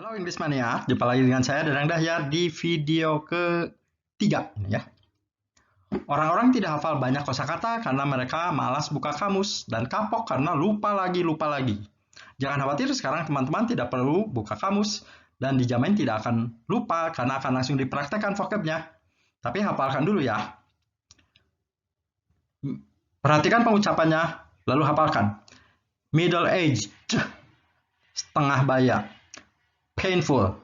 Halo Inggris Mania, jumpa lagi dengan saya Danang Dahya di video ketiga ini ya. Orang-orang tidak hafal banyak kosakata karena mereka malas buka kamus dan kapok karena lupa lagi. Jangan khawatir, sekarang teman-teman tidak perlu buka kamus dan dijamin tidak akan lupa karena akan langsung dipraktekkan vocabnya. Tapi hafalkan dulu ya. Perhatikan pengucapannya, lalu hafalkan. Middle aged, setengah baya. Painful,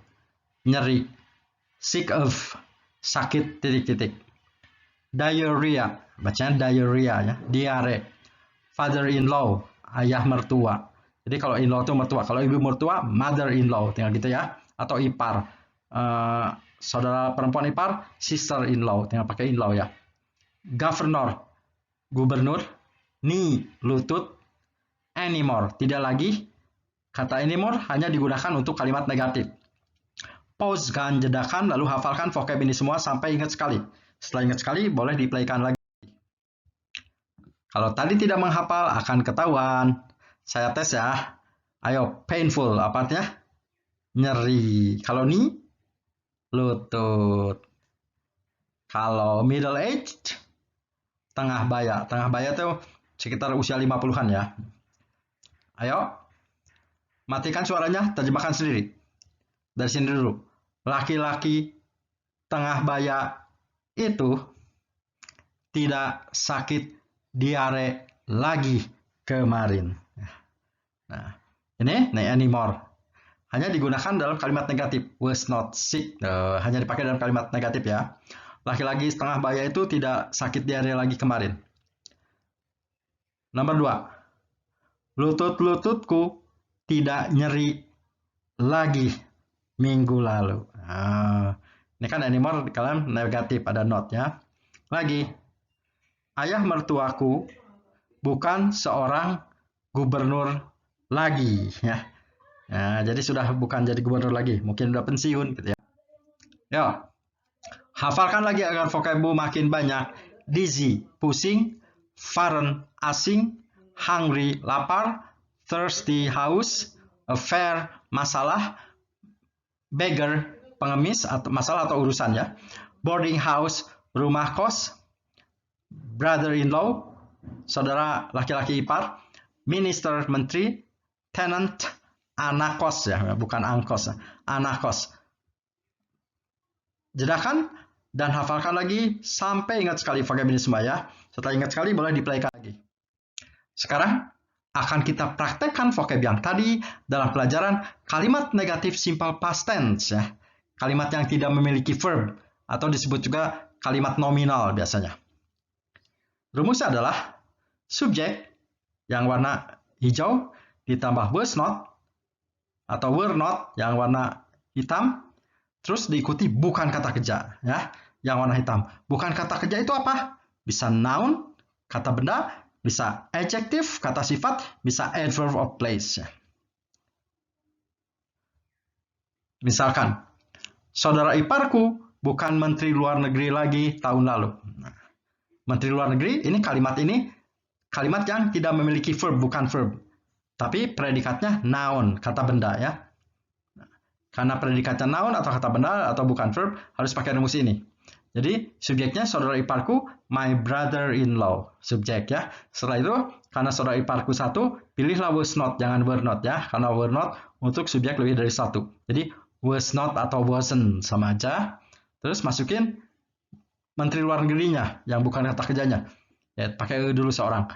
nyeri. Sick of, sakit, titik-titik. Diarrhea, bacanya diarrhea ya, diare. Father-in-law, ayah mertua. Jadi kalau in-law itu mertua, kalau ibu mertua, mother-in-law, tinggal gitu ya. Atau ipar, saudara perempuan ipar, sister-in-law, tinggal pakai in-law ya. Governor, gubernur. Knee, lutut. Anymore, tidak lagi. Kata anymore hanya digunakan untuk kalimat negatif. Pause kan jedakan, lalu hafalkan vocab ini semua sampai ingat sekali. Setelah ingat sekali, boleh diplaykan lagi. Kalau tadi tidak menghafal, akan ketahuan. Saya tes ya. Ayo, painful, apa artinya? Nyeri. Kalau knee, lutut. Kalau middle aged, tengah baya. Tengah baya itu sekitar usia 50-an ya. Ayo, matikan suaranya, terjemahkan sendiri. Dari sini dulu. Laki-laki tengah baya itu tidak sakit diare lagi kemarin. Nah, ini anymore. Hanya digunakan dalam kalimat negatif. Was not sick. Hanya dipakai dalam kalimat negatif ya. Laki-laki setengah baya itu tidak sakit diare lagi kemarin. Nomor 2. Lutut-lututku tidak nyeri lagi minggu lalu. Ini kan anymore kalian negatif, ada not ya. Lagi, ayah mertuaku bukan seorang gubernur lagi ya. Nah, jadi sudah bukan jadi gubernur lagi, mungkin udah pensiun gitu ya. Yo, hafalkan lagi agar vocabmu makin banyak. Dizzy, pusing. Foreign, asing. Hungry, lapar. Thirsty, haus. Affair, masalah. Beggar, pengemis atau masalah atau urusan ya. Boarding house, rumah kos. Brother-in-law, saudara laki-laki ipar. Minister, menteri. Tenant, anak kos ya, bukan angkos, anak kos. Jedakan dan hafalkan lagi sampai ingat sekali vocab ini semua ya. Setelah ingat sekali boleh diplaykan lagi. Sekarang akan kita praktekkan vocab yang tadi dalam pelajaran kalimat negatif simple past tense ya. Kalimat yang tidak memiliki verb atau disebut juga kalimat nominal biasanya. Rumusnya adalah subjek yang warna hijau ditambah was not atau were not yang warna hitam, terus diikuti bukan kata kerja ya, yang warna hitam. Bukan kata kerja itu apa? Bisa noun, kata benda, bisa adjective, kata sifat, bisa adverb of place. Misalkan, saudara iparku bukan menteri luar negeri lagi tahun lalu. Menteri luar negeri, ini kalimat yang tidak memiliki verb, bukan verb. Tapi predikatnya noun, kata benda ya. Karena predikatnya noun atau kata benda atau bukan verb, harus pakai rumus ini. Jadi subjeknya saudara iparku, my brother-in-law, subjek ya. Setelah itu, karena saudara iparku satu, pilihlah was not, jangan were not ya. Karena were not untuk subjek lebih dari satu. Jadi was not atau wasn't sama aja. Terus masukin menteri luar negerinya, yang bukan kata kerjanya. Ya, pakai dulu seorang.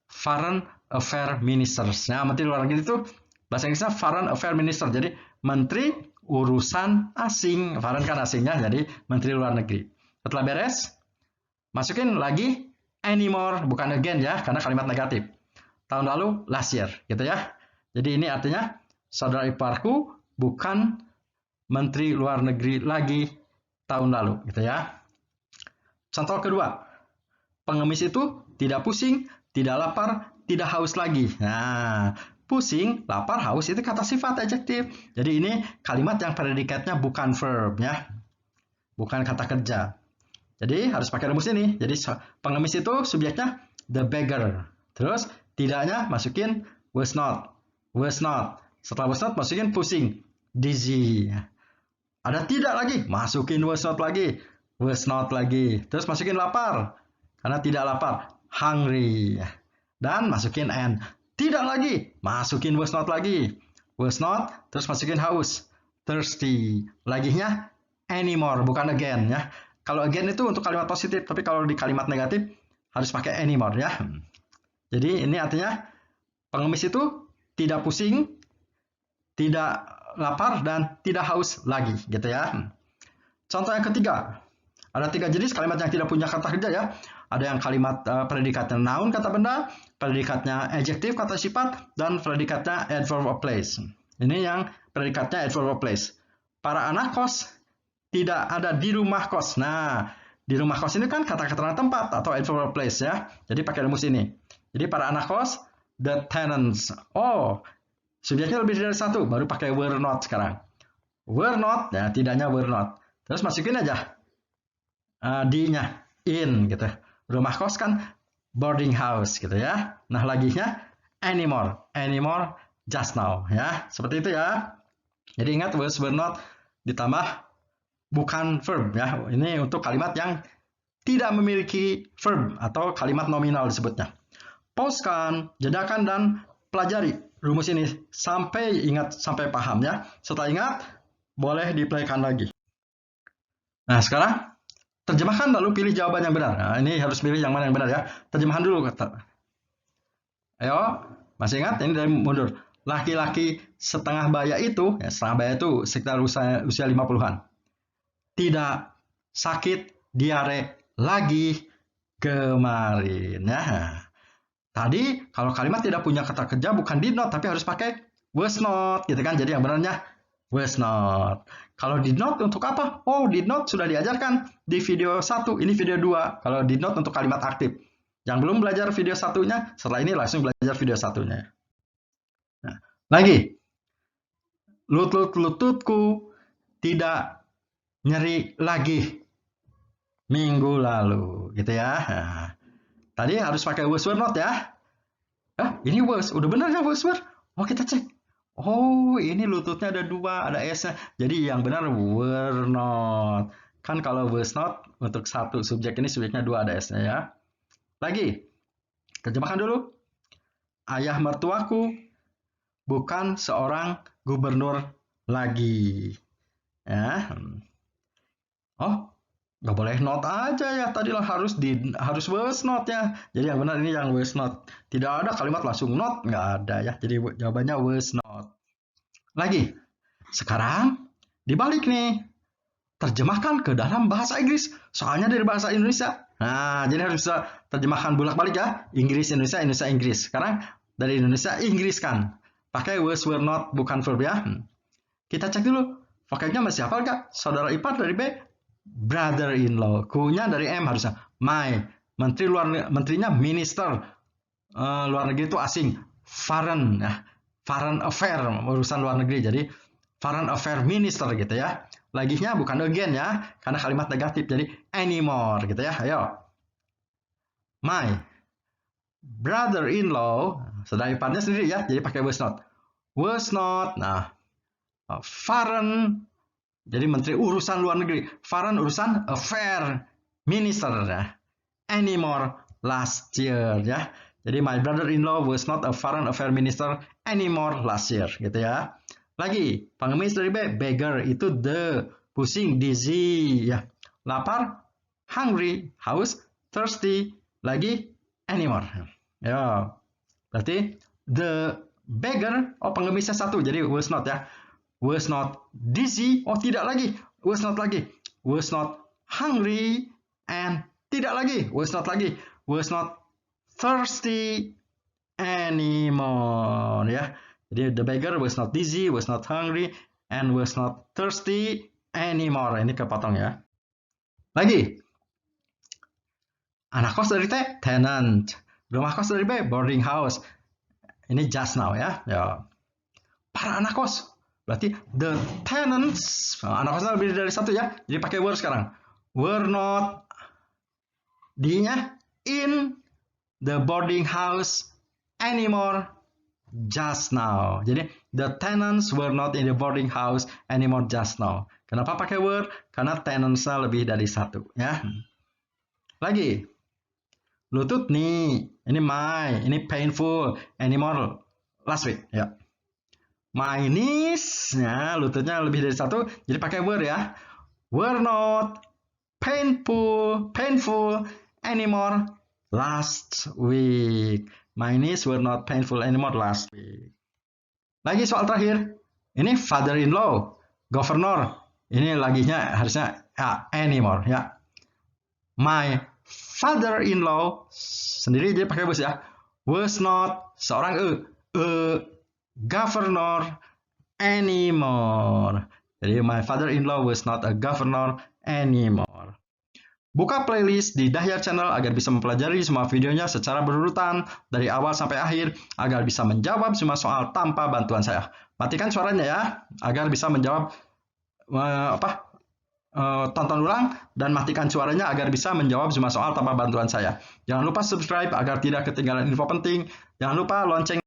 Foreign Affair Ministers. Nah, menteri luar negeri itu bahasa Inggrisnya Foreign Affair Minister. Jadi menteri urusan asing, foreign kan asingnya, jadi menteri luar negeri. Setelah beres, masukin lagi anymore, bukan again ya, karena kalimat negatif. Tahun lalu, last year, gitu ya. Jadi ini artinya, saudara iparku bukan menteri luar negeri lagi tahun lalu, gitu ya. Contoh kedua, pengemis itu tidak pusing, tidak lapar, tidak haus lagi. Nah, pusing, lapar, haus itu kata sifat adjektif. Jadi ini kalimat yang predikatnya bukan verb ya. Bukan kata kerja. Jadi harus pakai rumus ini. Jadi pengemis itu subjeknya the beggar. Terus tidaknya masukin was not. Was not. Setelah was not masukin pusing. dizzy. Ada tidak lagi, masukin was not lagi. Was not lagi. Terus masukin lapar. Karena tidak lapar, hungry. Dan masukin and. Tidak lagi, masukin was not lagi. Was not, terus masukin haus. Thirsty. Laginya anymore, bukan again ya. Kalau again itu untuk kalimat positif, tapi kalau di kalimat negatif harus pakai anymore ya. Jadi ini artinya pengemis itu tidak pusing, tidak lapar, dan tidak haus lagi gitu ya. Contoh yang ketiga, ada 3 jenis kalimat yang tidak punya kata kerja ya. Ada yang kalimat predikatnya noun kata benda, predikatnya adjective kata sifat, dan predikatnya adverb of place. Ini yang predikatnya adverb of place. Para anak kos tidak ada di rumah kos. Nah, di rumah kos ini kan kata keterangan tempat atau adverb of place ya. Jadi pakai rumus ini. Jadi para anak kos, the tenants. Oh, subjeknya lebih dari satu, baru pakai were not sekarang. Were not, ya tidaknya were not. Terus masukin aja D-nya, in gitu. Rumah kos kan boarding house gitu ya. Nah, laginya anymore, anymore just now ya. Seperti itu ya. Jadi ingat was were not ditambah bukan verb ya. Ini untuk kalimat yang tidak memiliki verb atau kalimat nominal disebutnya. Pauskan, jedakan, dan pelajari rumus ini sampai ingat, sampai paham ya. Setelah ingat, boleh diplaykan lagi. Nah, sekarang terjemahkan lalu pilih jawaban yang benar. Nah, ini harus pilih yang mana yang benar ya. Terjemahan dulu kata. Ayo, masih ingat? Ini dari mundur. Laki-laki setengah baya itu, ya, setengah baya itu sekitar usia 50-an. Tidak sakit diare lagi kemarin ya. Tadi kalau kalimat tidak punya kata kerja bukan did not tapi harus pakai was not gitu kan. Jadi yang benarnya was not. Kalau did not untuk apa? Oh, did not sudah diajarkan di video 1, ini video 2. Kalau did not untuk kalimat aktif. Yang belum belajar video 1-nya, setelah ini langsung belajar video 1-nya. Nah, lagi. Lututku tidak nyeri lagi minggu lalu gitu ya. Nah, tadi harus pakai was were not ya. Ini was, udah benar ya was were? Oh, kita cek. Oh, ini lututnya ada 2, ada S-nya. Jadi yang benar were not. Kan kalau was not untuk satu subjek ini subjeknya 2 ada S-nya ya. Lagi, terjemahkan dulu. Ayah mertuaku bukan seorang gubernur lagi. Ya. Oh, nggak boleh not aja ya, tadilah harus was not ya. Jadi yang benar ini yang was not. Tidak ada kalimat langsung not, nggak ada ya. Jadi jawabannya was not. Lagi, sekarang dibalik nih, terjemahkan ke dalam bahasa Inggris. Soalnya dari bahasa Indonesia. Nah, jadi harus bisa terjemahkan bolak-balik ya. Inggris Indonesia, Indonesia Inggris. Sekarang dari Indonesia Inggris kan. Pakai was were not bukan verb ya. Kita cek dulu. Vocabnya masih hafal nggak? Saudara ipar dari B, brother-in-law. Ku-nya dari M harusnya my. Menterinya minister. Luar negeri itu asing. Foreign. Ya. Foreign affair, urusan luar negeri. Jadi foreign affair minister gitu ya. Laginya bukan again ya, karena kalimat negatif. Jadi anymore gitu ya. Ayo. My brother-in-law, saudara iparnya sendiri ya. Jadi pakai was not. Was not. Nah, foreign, jadi menteri urusan luar negeri. Foreign urusan affair minister ya. Anymore last year ya. Jadi my brother-in-law was not a foreign affair minister anymore last year gitu ya. Lagi, pengemis dari B, beggar itu the, pusing, dizzy ya. Lapar, hungry, haus, thirsty, lagi anymore. Ya. Berarti the beggar, oh pengemisnya 1 jadi was not ya. Was not dizzy, oh tidak lagi. Was not lagi. Was not hungry, and tidak lagi. Was not lagi. Was not thirsty anymore ya. Jadi the beggar was not dizzy, was not hungry, and was not thirsty anymore. Ini kepotong ya. Lagi. Anak kos dari T, tenant. Rumah kos dari B, boarding house. Ini just now ya. Ya. Para anak kos. Berarti the tenants. Anak kosnya lebih dari 1 ya. Jadi pakai were sekarang. Were not. D-nya in the boarding house anymore just now. Jadi The tenants were not in the boarding house anymore just now. Kenapa pakai were? Karena tenants-nya lebih dari satu, ya. Lagi. Lutut nih, ini my, ini painful anymore last week, ya. My knees, ya, lututnya lebih dari satu, jadi pakai were ya. Were not painful anymore last week. My knees were not painful anymore last week. Lagi soal terakhir. Ini father-in-law, governor. Ini laginya harusnya anymore ya. My father-in-law sendiri dia pakai was ya. Was not seorang governor anymore. Jadi my father-in-law was not a governor anymore. Buka playlist di Dahyar Channel agar bisa mempelajari semua videonya secara berurutan dari awal sampai akhir agar bisa menjawab semua soal tanpa bantuan saya. Matikan suaranya ya agar bisa menjawab tonton ulang dan matikan suaranya agar bisa menjawab semua soal tanpa bantuan saya. Jangan lupa subscribe agar tidak ketinggalan info penting. Jangan lupa lonceng